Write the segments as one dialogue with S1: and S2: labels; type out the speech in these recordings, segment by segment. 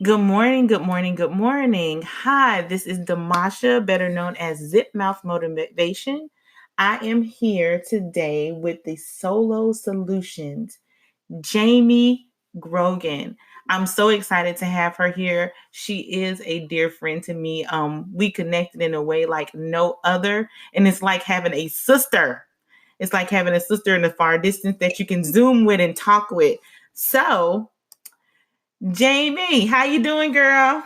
S1: Good morning, good morning, good morning. Hi, this is Damasha, better known as Zip Mouth Motivation. I am here today with the Solo Solutions, Jamie Grogan. I'm so excited to have her here. She is a dear friend to me. We connected in a way like no other, and it's like having a sister. It's like having a sister in the far distance that you can Zoom with and talk with. So, Jamie, how you doing, girl?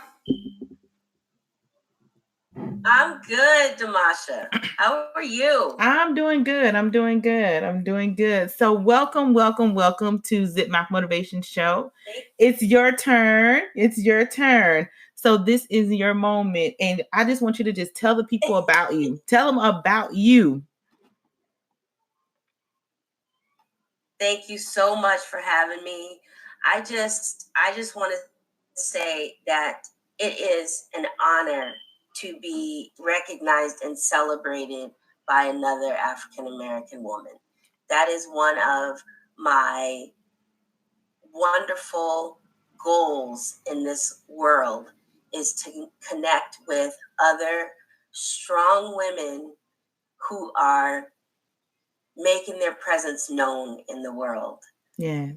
S2: I'm good, Damasha. How are you?
S1: I'm doing good. I'm doing good. So welcome to Zip Mouth Motivation Show. It's your turn. It's your turn. So this is your moment. And I just want you to just tell the people about you. Tell them about you.
S2: Thank you so much for having me. I just want to say that it is an honor to be recognized and celebrated by another African American woman. That is one of my wonderful goals in this world, is to connect with other strong women who are making their presence known in the world.
S1: Yeah.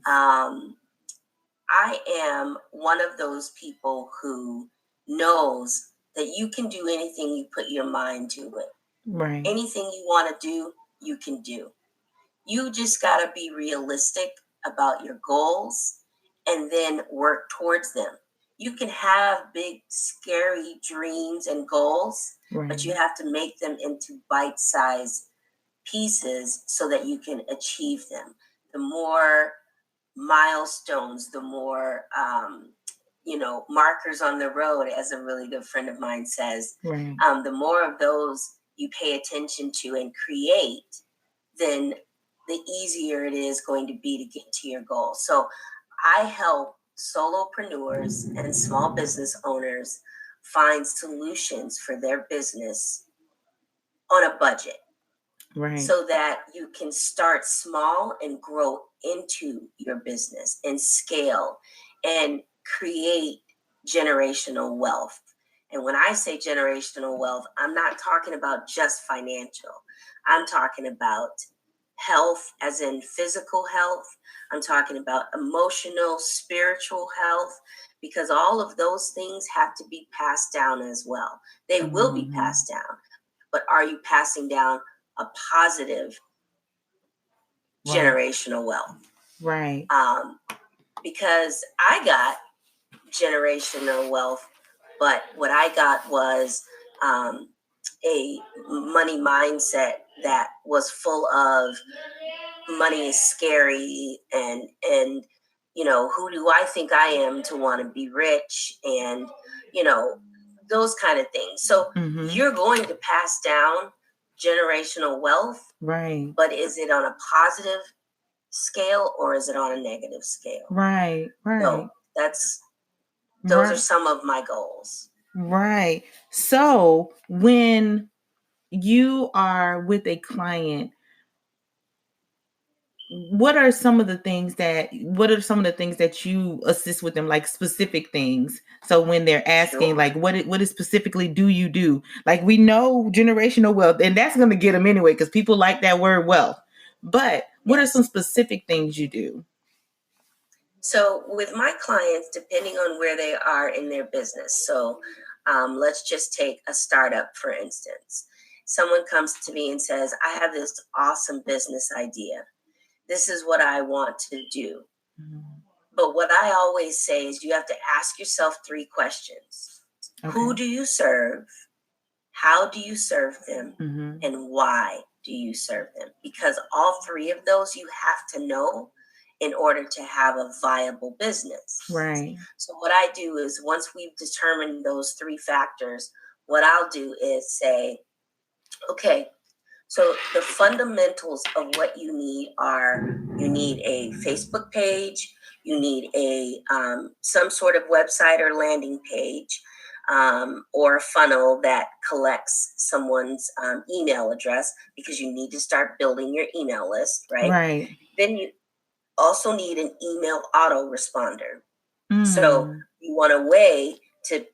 S2: I am one of those people who knows that you can do anything you put your mind to it.
S1: Right.
S2: Anything you want to do, you can do. You just got to be realistic about your goals and then work towards them. You can have big, scary dreams and goals,
S1: Right.
S2: but you have to make them into bite-sized pieces so that you can achieve them. The more milestones, the more markers on the road, as a really good friend of mine says,
S1: Right.
S2: The more of those you pay attention to and create, then the easier it is going to be to get to your goal. So I help solopreneurs and small business owners find solutions for their business on a budget.
S1: Right.
S2: So that you can start small and grow into your business and scale and create generational wealth. And when I say generational wealth, I'm not talking about just financial. I'm talking about health, as in physical health. I'm talking about emotional, spiritual health, because all of those things have to be passed down as well. They will be passed down. But are you passing down a positive generational wealth?
S1: Right.
S2: Because I got generational wealth, but what I got was a money mindset that was full of money is scary and who do I think I am to want to be rich, and those kind of things. So you're going to pass down generational wealth,
S1: right?
S2: But is it on a positive scale or is it on a negative scale?
S1: Right.
S2: So those are some of my goals.
S1: Right. So when you are with a client, what are some of the things that you assist with them, like specific things? So when they're asking, like, what is specifically do you do? Like, we know generational wealth, and that's going to get them anyway, because people like that word wealth. But what are some specific things you do?
S2: So with my clients, depending on where they are in their business. So let's just take a startup, for instance. Someone comes to me and says, I have this awesome business idea. This is what I want to do. Mm-hmm. But what I always say is you have to ask yourself 3 questions. Okay. Who do you serve? How do you serve them? Mm-hmm. And why do you serve them? Because all 3 of those you have to know in order to have a viable business.
S1: Right.
S2: So what I do is, once we've determined those 3 factors, what I'll do is say, okay, so the fundamentals of what you need are, you need a Facebook page, you need a some sort of website or landing page, or a funnel that collects someone's email address, because you need to start building your email list, right?
S1: Right.
S2: Then you also need an email autoresponder. So you want a way to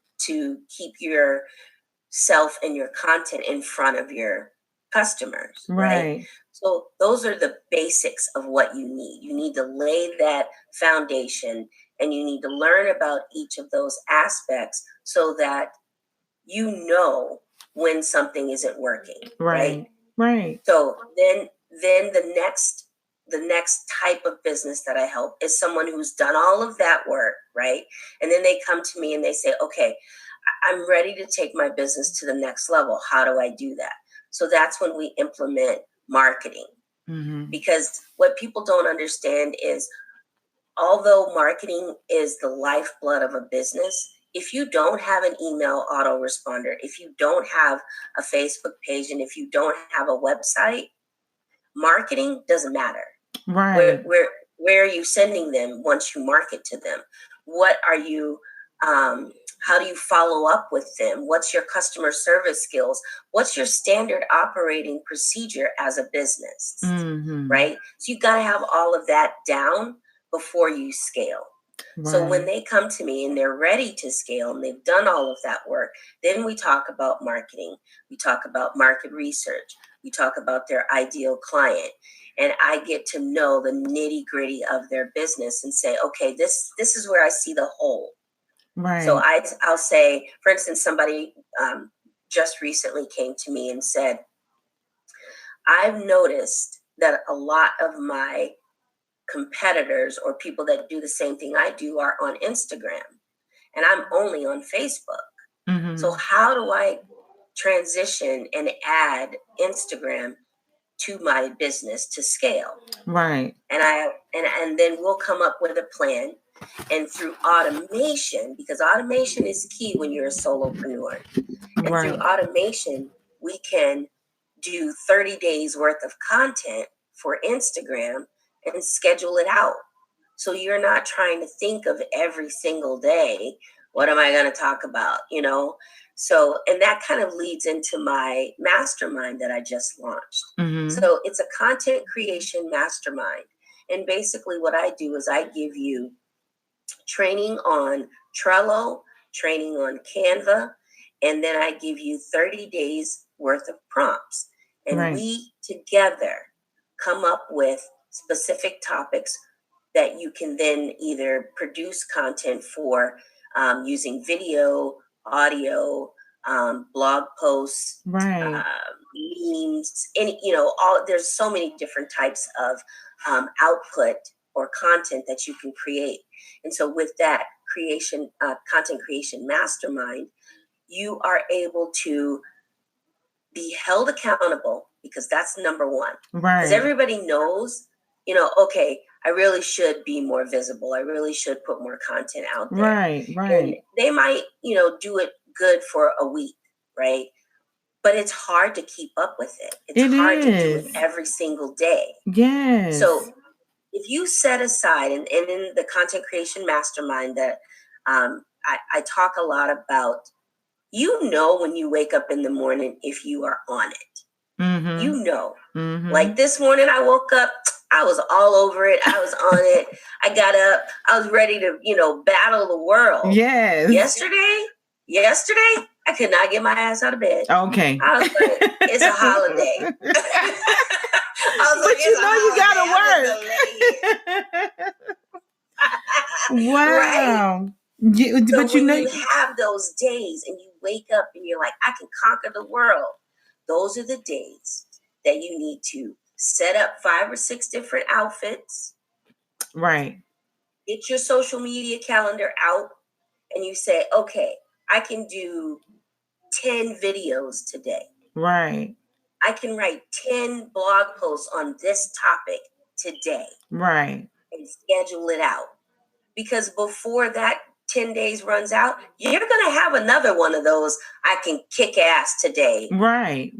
S2: keep yourself and your content in front of your customers, right? So those are the basics of what you need. You need to lay that foundation, and you need to learn about each of those aspects so that you know when something isn't working, right? So then the next type of business that I help is someone who's done all of that work, right? And then they come to me and they say, okay, I'm ready to take my business to the next level. How do I do that? So that's when we implement marketing. Because what people don't understand is, although marketing is the lifeblood of a business, if you don't have an email autoresponder, if you don't have a Facebook page, and if you don't have a website, marketing doesn't matter. Where are you sending them once you market to them? What are you, how do you follow up with them? What's your customer service skills? What's your standard operating procedure as a business, right? So you got to have all of that down before you scale. So when they come to me and they're ready to scale and they've done all of that work, then we talk about marketing. We talk about market research. We talk about their ideal client. And I get to know the nitty-gritty of their business and say, okay, this is where I see the hole. So I'll say, for instance, somebody just recently came to me and said, I've noticed that a lot of my competitors or people that do the same thing I do are on Instagram, and I'm only on Facebook. So how do I transition and add Instagram to my business to scale? And then we'll come up with a plan. And through automation, because automation is key when you're a solopreneur, and through automation, we can do 30 days worth of content for Instagram and schedule it out. So you're not trying to think of every single day, what am I going to talk about, So, and that kind of leads into my mastermind that I just launched. So it's a content creation mastermind. And basically what I do is I give you training on Trello, training on Canva, and then I give you 30 days worth of prompts. And we together come up with specific topics that you can then either produce content for using video, audio, blog posts, memes, there's so many different types of output or content that you can create. And so with that content creation mastermind, you are able to be held accountable, because that's number one. Because everybody knows, okay, I really should be more visible. I really should put more content out there. And they might, do it good for a week, right? But it's hard to keep up with it. It's hard to do it every single day. So if you set aside, and in the content creation mastermind that I talk a lot about, when you wake up in the morning if you are on it. Like this morning I woke up, I was all over it. I was on it. I got up. I was ready to, battle the world. Yesterday, I could not get my ass out of bed. I was like, it's a holiday.
S1: But you gotta work. Wow.
S2: Right? So when you have those days and you wake up and you're like, I can conquer the world, those are the days that you need to set up 5 or 6 different outfits. Get your social media calendar out, and you say, okay, I can do 10 videos today. I can write 10 blog posts on this topic today. And schedule it out. Because before that 10 days runs out, you're going to have another one of those, I can kick ass today.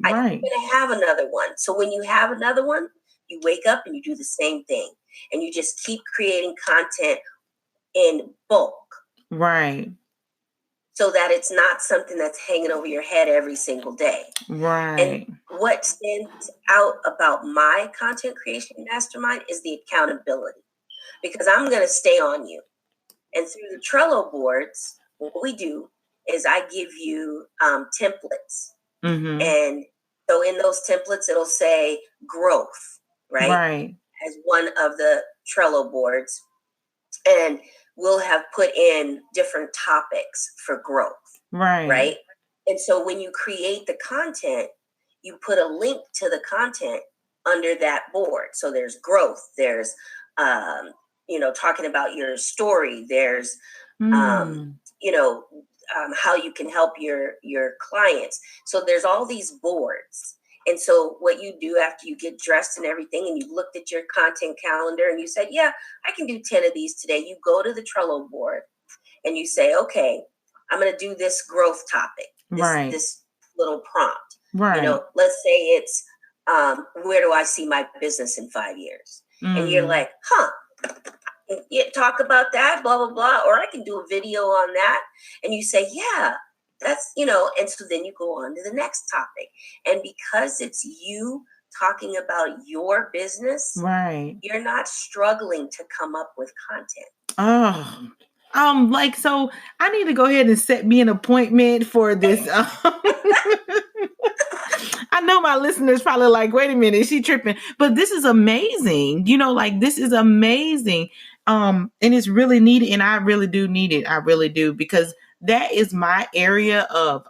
S2: I'm going to have another one. So when you have another one, you wake up and you do the same thing. And you just keep creating content in bulk. So that it's not something that's hanging over your head every single day. And what stands out about my content creation mastermind is the accountability. Because I'm going to stay on you. And through the Trello boards, what we do is I give you templates.
S1: Mm-hmm.
S2: And so in those templates, it'll say growth, right?
S1: Right.
S2: As one of the Trello boards. And we'll have put in different topics for growth.
S1: Right.
S2: Right. And so when you create the content, you put a link to the content under that board. So there's growth, there's, talking about your story, there's, how you can help your clients. So there's all these boards. And so what you do after you get dressed and everything, and you looked at your content calendar and you said, yeah, I can do 10 of these today. You go to the Trello board and you say, okay, I'm going to do this growth topic, this little prompt.
S1: Right.
S2: Let's say it's, where do I see my business in 5 years? And you're like, talk about that, blah, blah, blah. Or I can do a video on that. And you say, yeah, that's, and so then you go on to the next topic. And because it's you talking about your business,
S1: right,
S2: you're not struggling to come up with content.
S1: So I need to go ahead and set me an appointment for this. I know my listeners probably like, wait a minute, is she tripping? But this is amazing. This is amazing. And it's really needed. And I really do need it. I really do, because that is my area of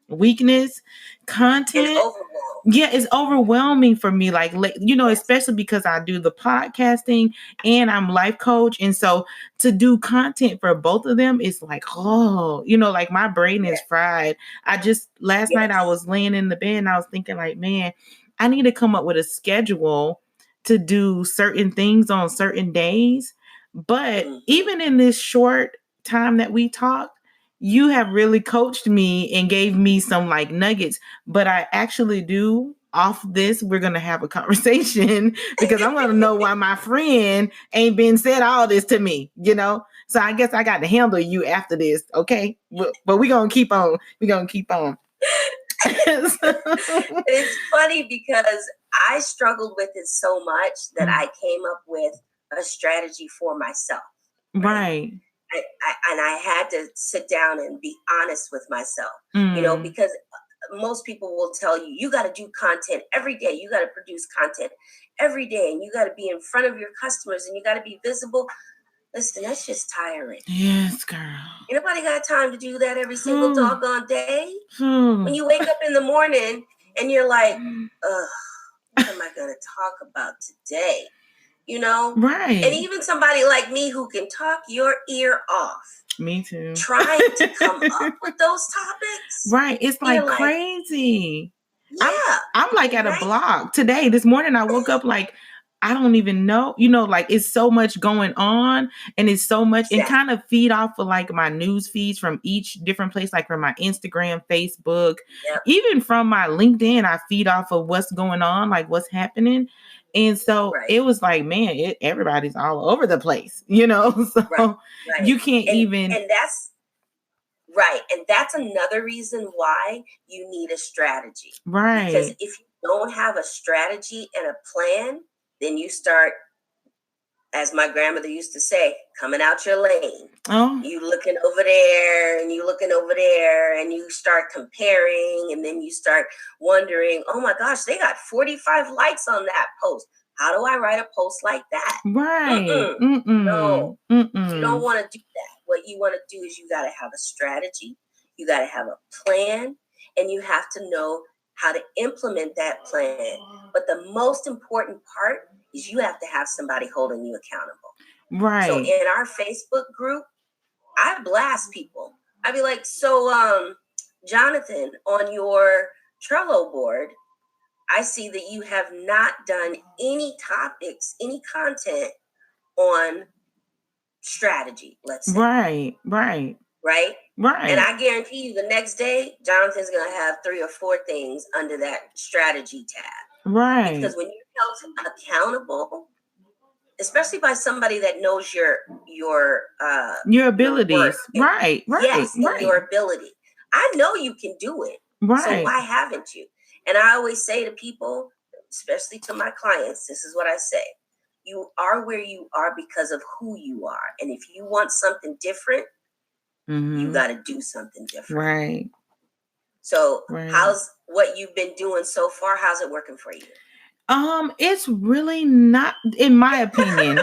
S1: weakness. Content.
S2: It's overwhelming.
S1: Yeah, it's overwhelming for me. Especially because I do the podcasting and I'm life coach. And so to do content for both of them is like, my brain is fried. Last night I was laying in the bed and I was thinking like, man, I need to come up with a schedule to do certain things on certain days. But even in this short time that we talked, you have really coached me and gave me some nuggets, but I actually do off this. We're going to have a conversation because I'm going to know why my friend ain't been said all this to me, So I guess I got to handle you after this. Okay. But we're going to keep on. We're going to keep on.
S2: It's funny because I struggled with it so much that I came up with a strategy for myself.
S1: Right.
S2: And I had to sit down and be honest with myself, because most people will tell you, you got to do content every day. You got to produce content every day, and you got to be in front of your customers, and you got to be visible. Listen, that's just tiring.
S1: Yes, girl.
S2: Anybody got time to do that every single doggone day? When you wake up in the morning and you're like, ugh, what am I going to talk about today?
S1: Right.
S2: And even somebody like me who can talk your ear off.
S1: Me too.
S2: Trying to come up with those topics.
S1: Right. It's crazy.
S2: Yeah.
S1: I'm at a block today. This morning I woke up I don't even know, it's so much going on, and it's so much and kind of feed off of my news feeds from each different place, from my Instagram, Facebook, even from my LinkedIn. I feed off of what's going on, what's happening. And so it was man, everybody's all over the place, so you can't even.
S2: And that's right. And that's another reason why you need a strategy.
S1: Right.
S2: Because if you don't have a strategy and a plan, then you start, as my grandmother used to say, coming out your lane. You looking over there and you looking over there, and you start comparing, and then you start wondering, oh my gosh, they got 45 likes on that post. How do I write a post like that?
S1: Right.
S2: No, you don't want to do that. What you want to do is you got to have a strategy. You got to have a plan, and you have to know how to implement that plan. But the most important part is you have to have somebody holding you accountable.
S1: Right.
S2: So in our Facebook group, I blast people. I'd be like, so Jonathan, on your Trello board, I see that you have not done any topics, any content on strategy, let's say.
S1: Right.
S2: And I guarantee you the next day, Jonathan's going to have 3 or 4 things under that strategy tab.
S1: Right.
S2: Because when you're held accountable, especially by somebody that knows your
S1: abilities. Right.
S2: Yes, and your ability. I know you can do it.
S1: Right.
S2: So why haven't you? And I always say to people, especially to my clients, this is what I say. you are where you are because of who you are. And if you want something different, you got to do something different.
S1: Right.
S2: So
S1: Right.
S2: how's what you've been doing so far? How's it working for you?
S1: It's really not, in my opinion.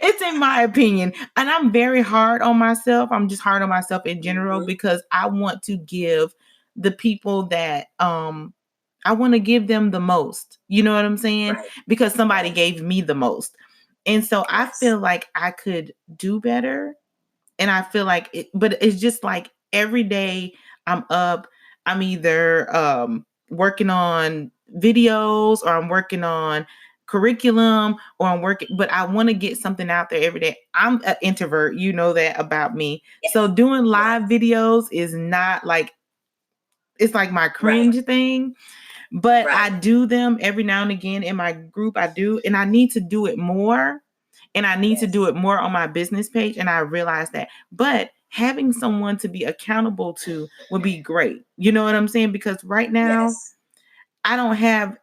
S1: It's in my opinion. And I'm very hard on myself. I'm just hard on myself in general because I want to give the people that I want to give them the most. You know what I'm saying?
S2: Right.
S1: Because somebody gave me the most. And so I feel like I could do better. And I feel like but it's just like every day I'm up, I'm either working on videos or I'm working on curriculum or I'm working, but I want to get something out there every day. I'm an introvert, you know that about me.
S2: Yes.
S1: So doing live videos is not like, it's like my cringe thing. But I do them every now and again in my group. I do, and I need to do it more. And I need to do it more on my business page. And I realize that. But having someone to be accountable to would be great. You know what I'm saying? Because right now, I don't have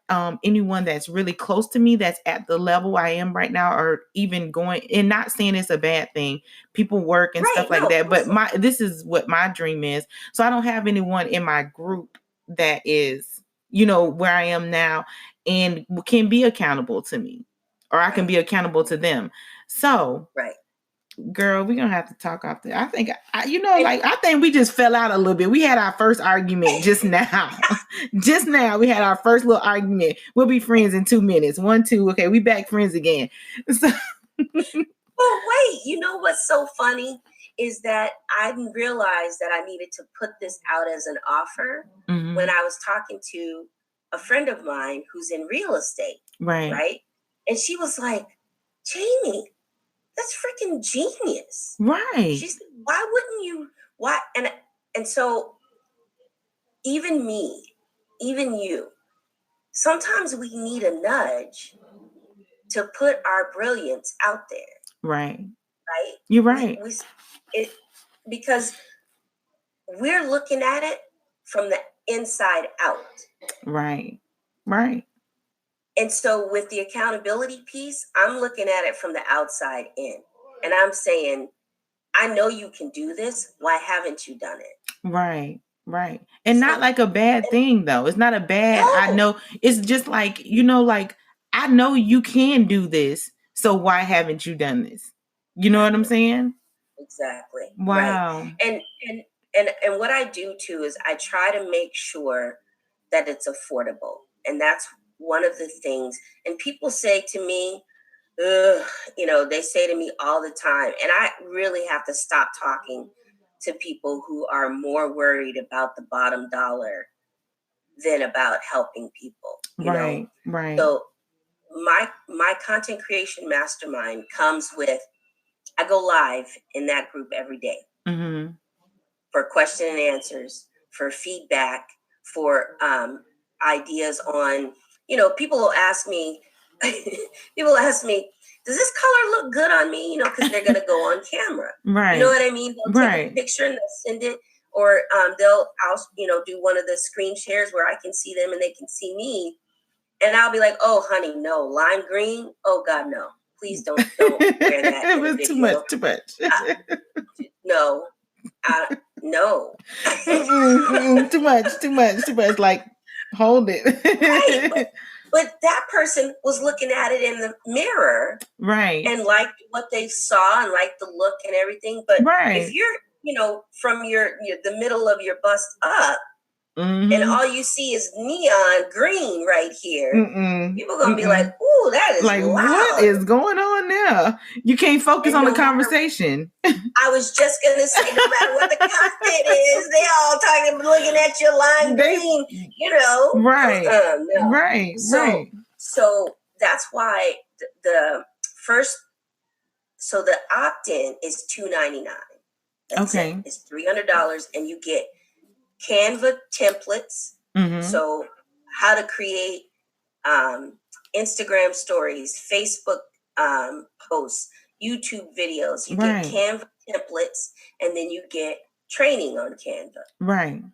S1: anyone that's really close to me that's at the level I am right now, or even going, and not saying it's a bad thing. People work and stuff like that. But this is what my dream is. So I don't have anyone in my group that is, you know, where I am now and can be accountable to me, or I can be accountable to them. So girl, we're gonna have to talk off there. I think I think we just fell out a little bit. We had our first argument just now. Just now we had our first little argument. We'll be friends in 2 minutes. 1, 2. Okay, we back friends again. So
S2: well, wait, you know what's so funny is that I didn't realize that I needed to put this out as an offer when I was talking to a friend of mine who's in real estate. Right. And she was like, Jamie, that's freaking genius.
S1: Right.
S2: She said, why wouldn't you? Why? And so even me, even you, sometimes we need a nudge to put our brilliance out there.
S1: Right.
S2: Right.
S1: You're right.
S2: Because we're looking at it from the inside out.
S1: Right. Right.
S2: And so with the accountability piece, I'm looking at it from the outside in. And I'm saying, I know you can do this. Why haven't you done it?
S1: Right. Right. And not like a bad thing though. It's not a bad, I know. It's just like, you know, like, I know you can do this. So why haven't you done this? You know what I'm saying?
S2: Exactly.
S1: Wow.
S2: Right. And what I do too is I try to make sure that it's affordable. And that's one of the things. And people say to me, you know, they say to me all the time, and I really have to stop talking to people who are more worried about the bottom dollar than about helping people. You know?
S1: Right.
S2: So my content creation mastermind comes with, I go live in that group every day for question and answers, for feedback, for ideas on, you know, people will ask me, does this color look good on me? You know, because they're going to go on camera. Right. You know what I mean? They'll take a picture and they'll send it, or I'll, you know, do one of the screen shares where I can see them and they can see me. And I'll be like, oh, honey, no, lime green. Oh, God, no. Please don't wear that.
S1: It was too much.
S2: No. No.
S1: Too much. Like, hold it.
S2: Right. But that person was looking at it in the mirror.
S1: Right.
S2: And liked what they saw and liked the look and everything. But if you're, you know, from the middle of your bust up, and all you see is neon green right here, people are going to be like, ooh, that is
S1: like,
S2: loud.
S1: What is going on there? You can't focus on the conversation.
S2: I was just going to say, no matter what the content is, they all talking, looking at your lime green, you know.
S1: Right.
S2: No.
S1: Right.
S2: So that's why the opt-in is $299.
S1: Okay.
S2: It's $300 and you get Canva templates. So how to create Instagram stories, Facebook posts, YouTube videos. You get Canva templates, and then you get training on Canva.
S1: Right.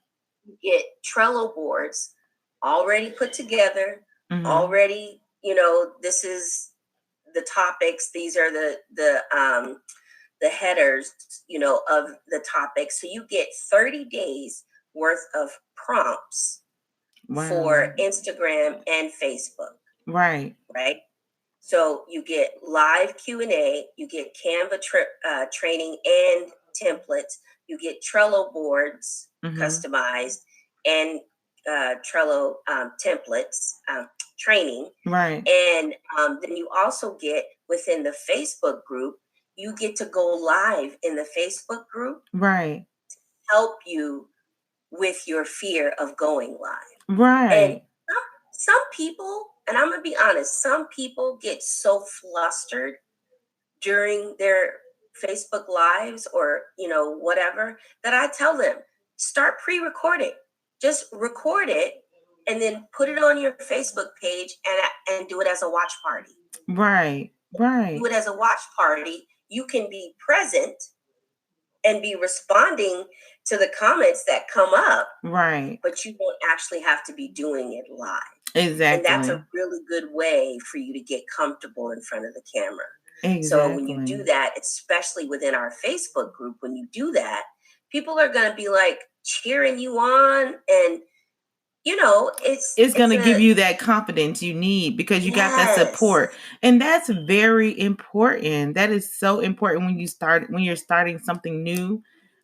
S2: You get Trello boards already put together, already, you know, this is the topics. These are the headers, of the topics. So you get 30 days worth of prompts for Instagram and Facebook.
S1: Right.
S2: Right. So you get live Q&A, you get Canva training and templates, you get Trello boards customized, and Trello templates training.
S1: Right.
S2: And then you also get within the Facebook group, you get to go live in the Facebook group.
S1: Right.
S2: To help you with your fear of going live.
S1: Right.
S2: And some people, and I'm going to be honest, some people get so flustered during their Facebook lives or, whatever, that I tell them, start pre-recording. Just record it and then put it on your Facebook page and do it as a watch party.
S1: Right. Right.
S2: Do it as a watch party. You can be present and be responding to the comments that come up.
S1: Right.
S2: But you won't actually have to be doing it live.
S1: Exactly.
S2: And that's a really good way for you to get comfortable in front of the camera.
S1: Exactly.
S2: So when you do that, especially within our Facebook group, when you do that, people are going to be like cheering you on, and it's
S1: going to give you that confidence you need because you got that support. And that's very important. That is so important when you're starting something new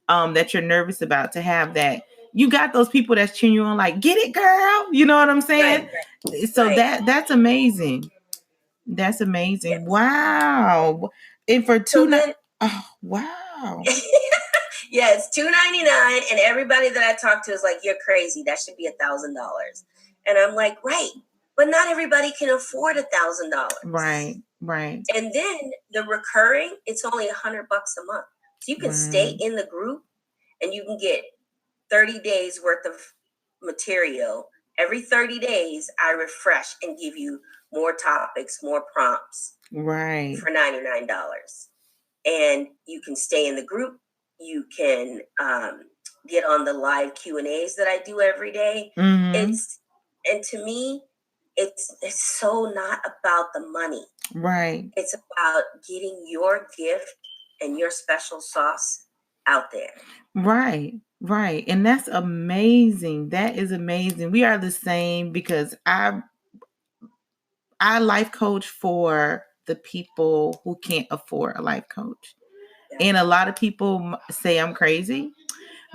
S1: that you're nervous about, to have that. You got those people that's cheering you on, like, get it, girl. You know what I'm saying? Right. So that's amazing. That's amazing. Yes. Wow. And for oh, wow.
S2: Yeah, it's $299, and everybody that I talk to is like, you're crazy. That should be $1,000. And I'm like, right, but not everybody can afford $1,000.
S1: Right.
S2: And then the recurring, it's only $100 a month. So you can stay in the group and you can get 30 days worth of material. Every 30 days, I refresh and give you more topics, more prompts.
S1: Right.
S2: For $99. And you can stay in the group. You can get on the live Q&As that I do every day. And to me, it's so not about the money.
S1: Right.
S2: It's about getting your gift and your special sauce out there.
S1: Right. And that's amazing. That is amazing. We are the same, because I life coach for the people who can't afford a life coach. And a lot of people say I'm crazy,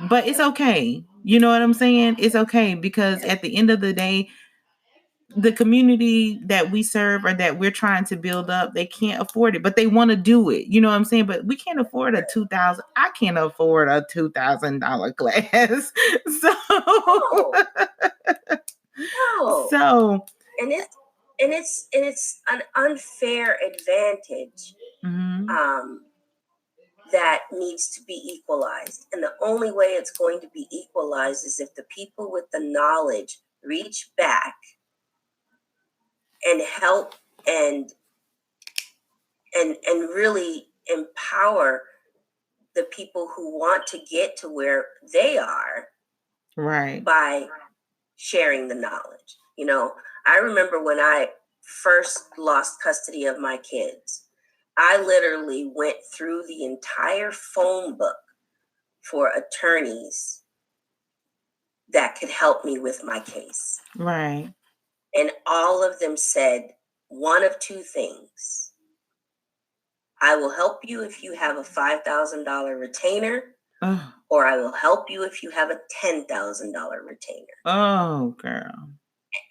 S1: but it's okay. You know what I'm saying? It's okay, because at the end of the day, the community that we serve or that we're trying to build up, they can't afford it, but they want to do it. You know what I'm saying? But we can't afford I can't afford a $2,000 class.
S2: No.
S1: So
S2: it's an unfair advantage. That needs to be equalized. And the only way it's going to be equalized is if the people with the knowledge reach back and help and really empower the people who want to get to where they are.
S1: Right.
S2: By sharing the knowledge. I remember when I first lost custody of my kids, I literally went through the entire phone book for attorneys that could help me with my case.
S1: Right.
S2: And all of them said one of two things. I will help you if you have a $5,000 retainer, or I will help you if you have a $10,000 retainer.
S1: Oh, girl.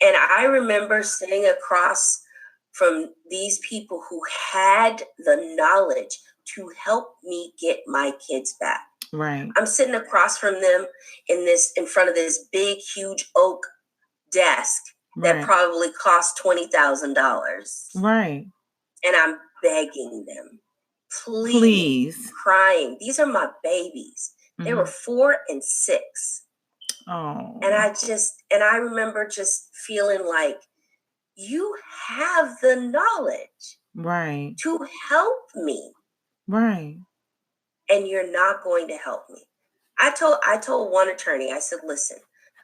S2: And I remember sitting across from these people who had the knowledge to help me get my kids back.
S1: Right.
S2: I'm sitting across from them in front of this big, huge oak desk that probably cost $20,000.
S1: Right.
S2: And I'm begging them, please, crying. These are my babies. They were 4 and 6.
S1: Oh.
S2: And I remember just feeling like, you have the knowledge to help me.
S1: Right.
S2: And you're not going to help me. I told one attorney, I said, listen,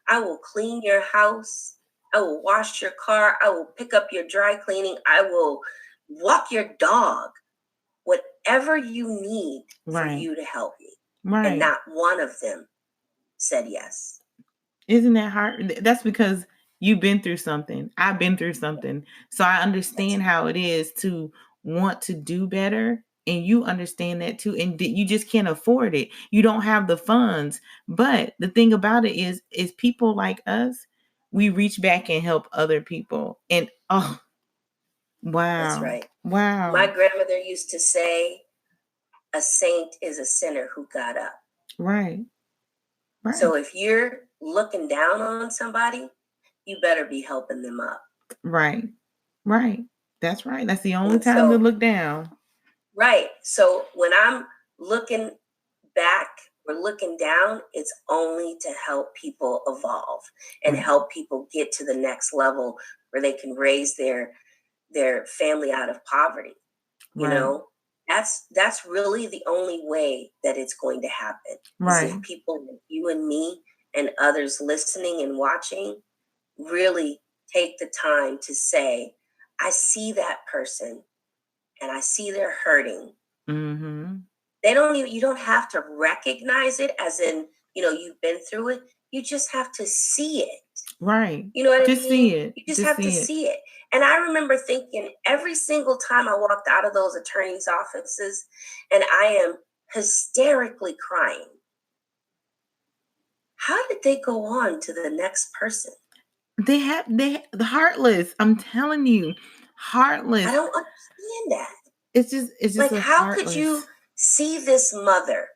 S2: I will clean your house. I will wash your car. I will pick up your dry cleaning. I will walk your dog, whatever you need for
S1: Right.
S2: you to help me.
S1: Right.
S2: And not one of them said yes.
S1: Isn't that hard? That's because you've been through something. I've been through something. So I understand how it is to want to do better. And you understand that too. And you just can't afford it. You don't have the funds. But the thing about it is people like us, we reach back and help other people. And oh, wow.
S2: That's right.
S1: Wow.
S2: My grandmother used to say, a saint is a sinner who got up.
S1: Right. Right.
S2: So if you're looking down on somebody, you better be helping them up.
S1: Right. Right. That's right. That's the only time to look down.
S2: Right. So when I'm looking back or looking down, it's only to help people evolve and help people get to the next level where they can raise their family out of poverty. You know, that's really the only way that it's going to happen. Is if people like you and me and others listening and watching really take the time to say, I see that person and I see they're hurting.
S1: Mm-hmm.
S2: You don't have to recognize it as in, you've been through it. You just have to see it.
S1: Right.
S2: You know what I mean?
S1: See it.
S2: You just have to see it. And I remember thinking every single time I walked out of those attorneys' offices and I am hysterically crying, how did they go on to the next person?
S1: They the heartless. I'm telling you, heartless.
S2: I don't understand that.
S1: It's just
S2: like, how could you see this mother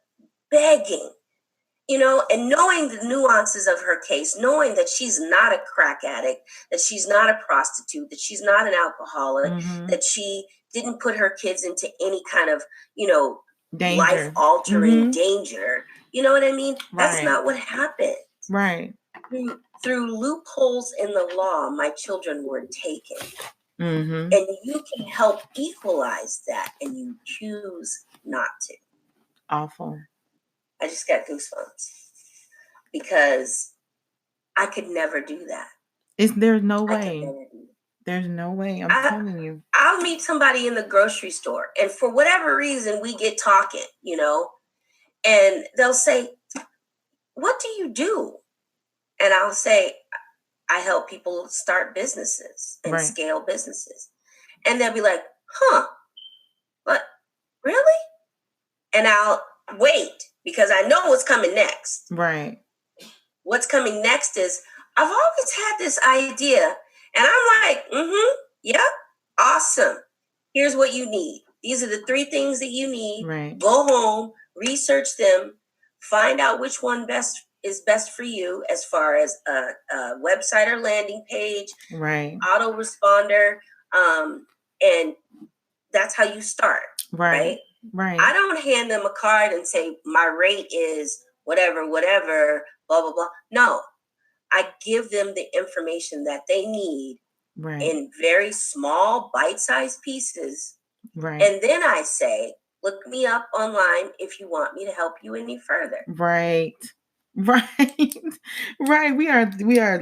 S2: begging, and knowing the nuances of her case, knowing that she's not a crack addict, that she's not a prostitute, that she's not an alcoholic, that she didn't put her kids into any kind of, life-altering danger. You know what I mean? That's not what happened.
S1: Right.
S2: Through loopholes in the law, my children were taken.
S1: Mm-hmm.
S2: And you can help equalize that, and you choose not to.
S1: Awful.
S2: I just got goosebumps because I could never do that.
S1: There's no way. There's no way. I'm telling you.
S2: I'll meet somebody in the grocery store, and for whatever reason, we get talking, and they'll say, "What do you do?" And I'll say, I help people start businesses and scale businesses. And they'll be like, huh, but really? And I'll wait because I know what's coming next.
S1: Right.
S2: What's coming next is, I've always had this idea. And I'm like, yep, awesome. Here's what you need. These are the 3 things that you need.
S1: Right.
S2: Go home, research them, find out which one is best for you as far as a website or landing page, autoresponder, and that's how you start, right? I don't hand them a card and say, my rate is whatever, blah, blah, blah. No, I give them the information that they need in very small, bite-sized pieces. And then I say, look me up online if you want me to help you any further.
S1: Right. Right. We are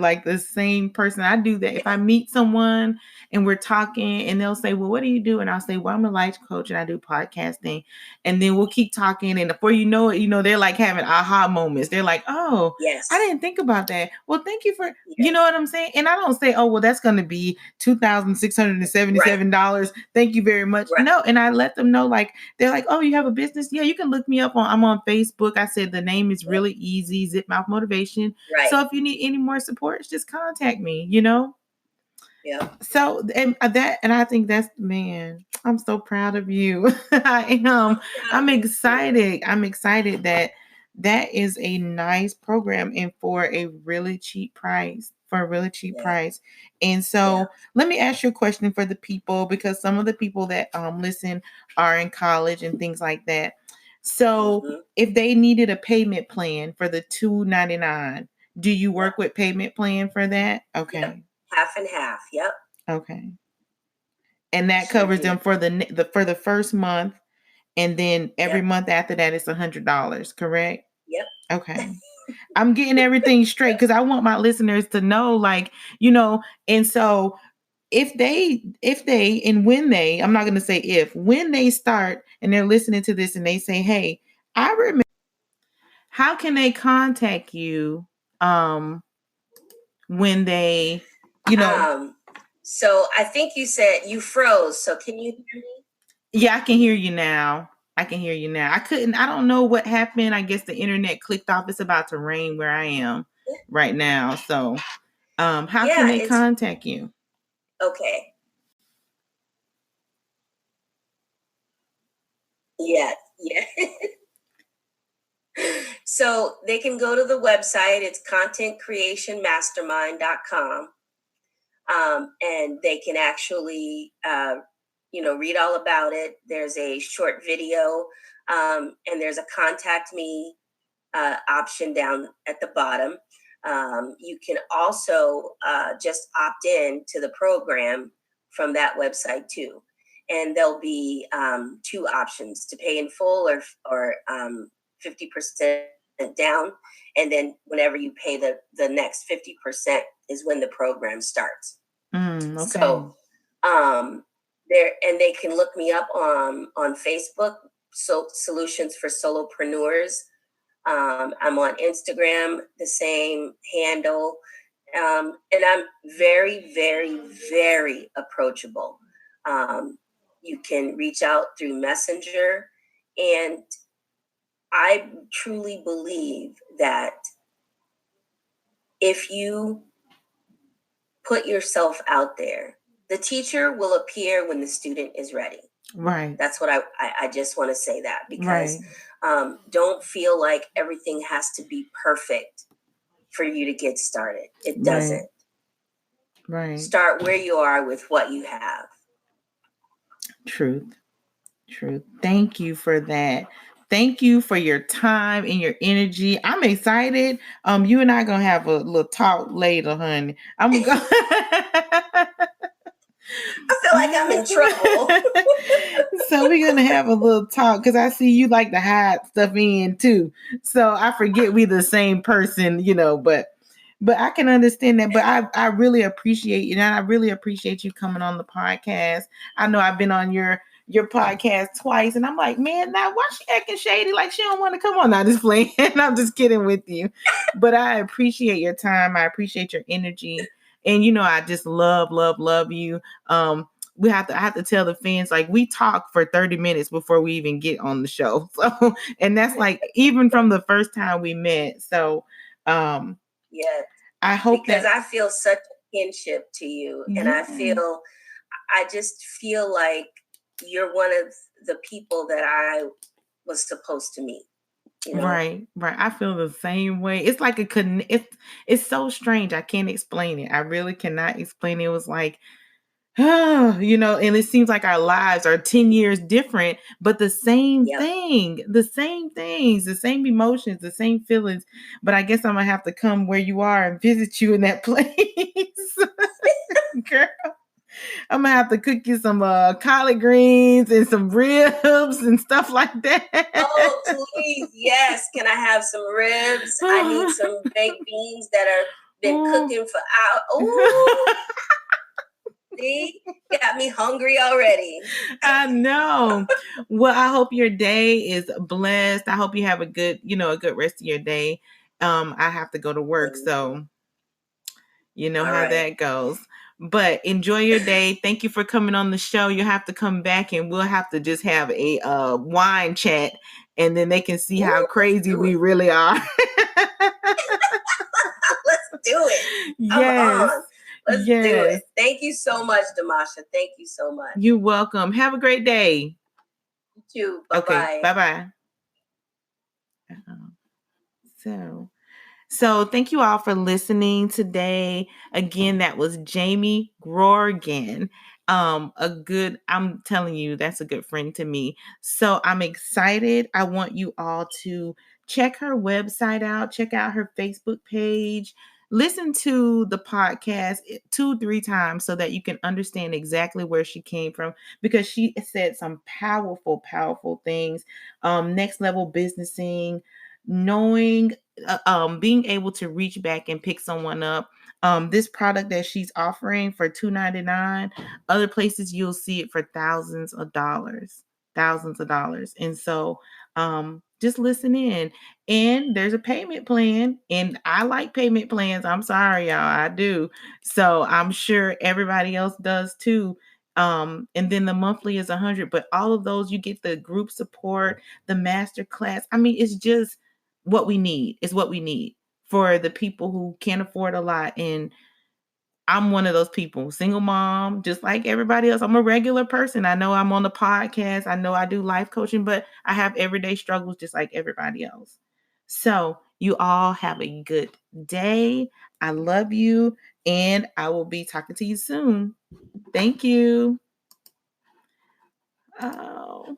S1: like the same person. I do that. If I meet someone and we're talking and they'll say, well, what do you do? And I'll say, well, I'm a life coach and I do podcasting. And then we'll keep talking. And before you know it, they're like having aha moments. They're like, oh,
S2: yes,
S1: I didn't think about that. Well, thank you for, you know what I'm saying? And I don't say, oh, well, that's going to be $2,677. Thank you very much. No. And I let them know, like, they're like, oh, you have a business? Yeah, you can look me up I'm on Facebook. I said, the name is really easy. Zip Mouth Motivation. So if you need any more support, just contact me,
S2: Yeah.
S1: So and I think that's, man, I'm so proud of you. I am. I'm excited. I'm excited that is a nice program and for a really cheap price. And so let me ask you a question for the people, because some of the people that listen are in college and things like that. So if they needed a payment plan for the $299, do you work with payment plan for that? Okay.
S2: Yep. Half and half. Yep.
S1: Okay. And that covers them for the first month, and then every month after that it's $100, correct?
S2: Yep.
S1: Okay. I'm getting everything straight because I want my listeners to know, like, and so if they, and when they, I'm not going to say if, when they start and they're listening to this and they say, hey, I remember, how can they contact you when they,
S2: So I think you said you froze. So can you hear me?
S1: Yeah, I can hear you now. I don't know what happened. I guess the internet clicked off. It's about to rain where I am right now. So how can they contact you?
S2: Okay. Yeah. So they can go to the website. It's contentcreationmastermind.com. And they can actually, read all about it. There's a short video, and there's a contact me option down at the bottom. You can also just opt in to the program from that website too. And there'll be two options: to pay in full or 50% down. And then whenever you pay the next 50% is when the program starts.
S1: Okay.
S2: So they can look me up on Facebook, so Solutions for Solopreneurs. I'm on Instagram, the same handle. And I'm very, very, very approachable. You can reach out through Messenger. And I truly believe that if you put yourself out there, the teacher will appear when the student is ready.
S1: Right.
S2: That's what I just want to say that, because don't feel like everything has to be perfect for you to get started. It doesn't.
S1: Right.
S2: Start where you are with what you have.
S1: Truth. Thank you for that. Thank you for your time and your energy. I'm excited. You and I gonna have a little talk later, honey. I'm gonna
S2: I feel like I'm in trouble.
S1: So we're gonna have a little talk, because I see you like to hide stuff in too. So I forget we the same person, but I can understand that. But I really appreciate you, and I really appreciate you coming on the podcast. I know I've been on your podcast twice, and I'm like, man, now why she acting shady? Like she don't want to come on. Not just playing. I'm just kidding with you. But I appreciate your time. I appreciate your energy. And I just love you. I have to tell the fans, like, we talk for 30 minutes before we even get on the show. So, and that's like even from the first time we met. So
S2: yeah.
S1: I hope
S2: because I feel such a kinship to you. And I just feel like you're one of the people that I was supposed to meet.
S1: Right. I feel the same way. It's like it's so strange. I can't explain it. I really cannot explain it. It was like, and it seems like our lives are 10 years different, but the same thing, the same things, the same emotions, the same feelings. But I guess I'm gonna have to come where you are and visit you in that place. Girl, I'm gonna have to cook you some collard greens and some ribs and stuff like that.
S2: Oh, please, yes. Can I have some ribs? I need some baked beans that are been cooking for hours. Oh, see, got me hungry already.
S1: I know. Well, I hope your day is blessed. I hope you have a good rest of your day. I have to go to work, so how that goes. But enjoy your day. Thank you for coming on the show. You have to come back, and we'll have to just have a wine chat, and then they can see how crazy we really are.
S2: Let's do it.
S1: Yes.
S2: Let's do it. Thank you so much, Damasha. Thank you so much.
S1: You're welcome. Have a great day.
S2: You too. Bye-bye.
S1: Okay. Bye-bye. So thank you all for listening today. Again, that was Jamie Gorgan. I'm telling you, that's a good friend to me. So I'm excited. I want you all to check her website out, check out her Facebook page, listen to the podcast 2-3 times so that you can understand exactly where she came from, because she said some powerful, powerful things. Next level businessing, knowing, being able to reach back and pick someone up. This product that she's offering for $2.99, other places you'll see it for thousands of dollars. And so just listen in. And there's a payment plan, and I like payment plans. I'm sorry, y'all, I do. So I'm sure everybody else does too. And then the monthly is 100, but all of those, you get the group support, the master class. I mean, it's just what we need. It's what we need for the people who can't afford a lot. And I'm one of those people, single mom, just like everybody else. I'm a regular person. I know I'm on the podcast. I know I do life coaching, but I have everyday struggles just like everybody else. So you all have a good day. I love you, and I will be talking to you soon. Thank you. Oh.